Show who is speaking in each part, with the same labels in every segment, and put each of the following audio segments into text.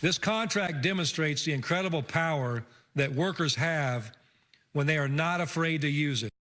Speaker 1: This contract demonstrates the incredible power that workers have when they are not afraid to use it.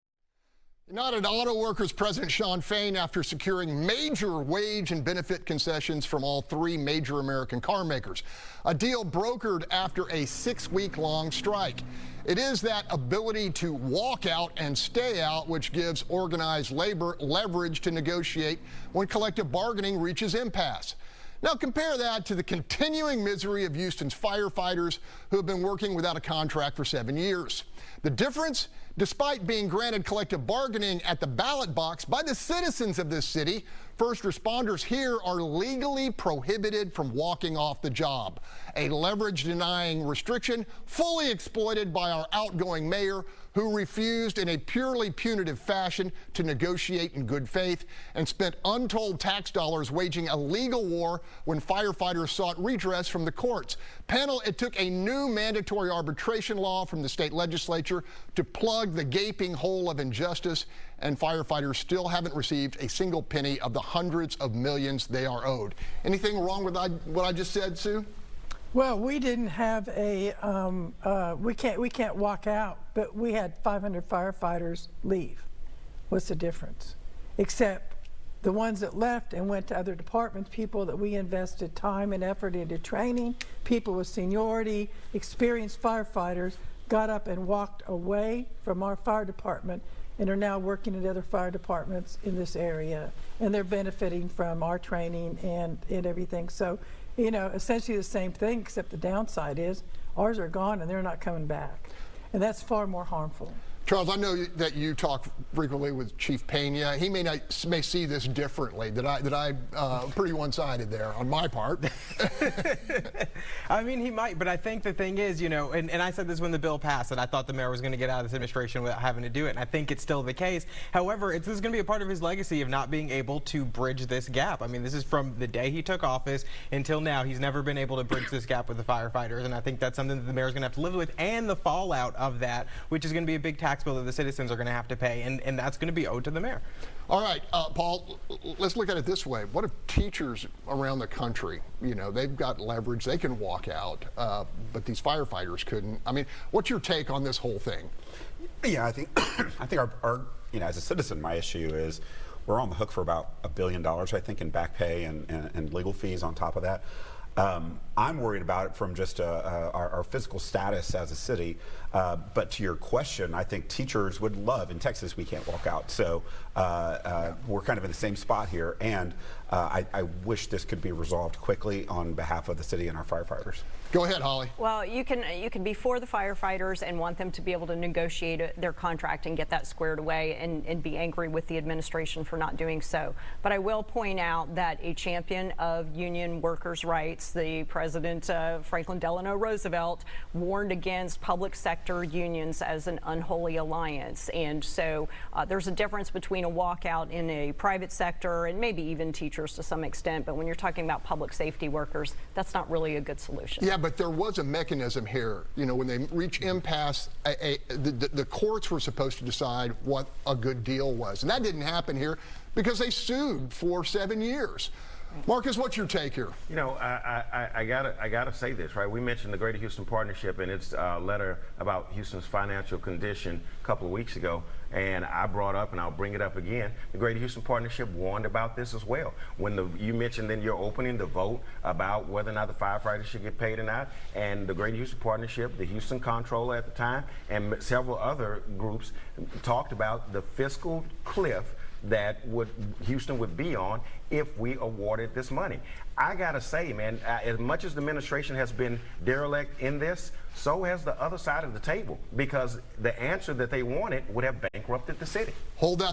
Speaker 2: United Auto Workers President Shawn Fain after securing major wage and benefit concessions from all three major American car makers. A deal brokered after a 6-week-long strike. It is that ability to walk out and stay out which gives organized labor leverage to negotiate when collective bargaining reaches impasse. Now compare that to the continuing misery of Houston's firefighters who have been working without a contract for 7 years. The difference? Despite being granted collective bargaining at the ballot box by the citizens of this city, first responders here are legally prohibited from walking off the job. A leverage-denying restriction fully exploited by our outgoing mayor, who refused in a purely punitive fashion to negotiate in good faith and spent untold tax dollars waging a legal war when firefighters sought redress from the courts. Panel, it took a new mandatory arbitration law from the state legislature to plug the gaping hole of injustice, and firefighters still haven't received a single penny of the hundreds of millions they are owed. Anything wrong with what I just said, Sue?
Speaker 3: Well, we didn't have a, we can't walk out, but we had 500 firefighters leave. What's the difference? Except the ones that left and went to other departments, people that we invested time and effort into training, people with seniority, experienced firefighters, got up and walked away from our fire department and are now working at other fire departments in this area. And they're benefiting from our training and everything. So, you know, essentially the same thing, except the downside is ours are gone and they're not coming back. And that's far more harmful.
Speaker 2: Charles, I know that you talk frequently with Chief Pena. He may see this differently. That I pretty one-sided there on my part.
Speaker 4: I mean, he might, but I think the thing is, you know, and I said this when the bill passed, that I thought the mayor was going to get out of this administration without having to do it, and I think it's still the case. However, this is going to be a part of his legacy of not being able to bridge this gap. I mean, this is from the day he took office until now. He's never been able to bridge this gap with the firefighters, and I think that's something that the mayor's going to have to live with, and the fallout of that, which is going to be a big tax bill that the citizens are going to have to pay, and that's going to be owed to the mayor.
Speaker 2: All right, Paul, let's look at it this way. What if teachers around the country, you know, they've got leverage, they can walk out, but these firefighters couldn't? I mean, what's your take on this whole thing?
Speaker 5: Yeah, I think our you know, as a citizen, my issue is we're on the hook for about $1 billion, I think, in back pay and legal fees on top of that. I'm worried about it from just our physical status as a city. But to your question, I think teachers would love, in Texas we can't walk out, so we're kind of in the same spot here, and I wish this could be resolved quickly on behalf of the city and our firefighters.
Speaker 2: Go ahead, Holly.
Speaker 6: Well, you can be for the firefighters and want them to be able to negotiate their contract and get that squared away, and be angry with the administration for not doing so. But I will point out that a champion of union workers' rights, the President Franklin Delano Roosevelt, warned against public sector unions as an unholy alliance. And so there's a difference between a walkout in a private sector and maybe even teachers to some extent. But when you're talking about public safety workers, that's not really a good solution.
Speaker 2: Yeah, but there was a mechanism here. You know, when they reach impasse, the courts were supposed to decide what a good deal was. And that didn't happen here because they sued for 7 years. Marcus, what's your take here?
Speaker 7: You know, I gotta say this, right? We mentioned the Greater Houston Partnership and its letter about Houston's financial condition a couple of weeks ago, and I brought up, and I'll bring it up again, the Greater Houston Partnership warned about this as well. When you mentioned in your opening the vote about whether or not the firefighters should get paid or not, and the Greater Houston Partnership, the Houston Comptroller at the time, and several other groups talked about the fiscal cliff that Houston would be on if we awarded this money. I gotta say, man, as much as the administration has been derelict in this, so has the other side of the table, because the answer that they wanted would have bankrupted the city.
Speaker 2: Hold that.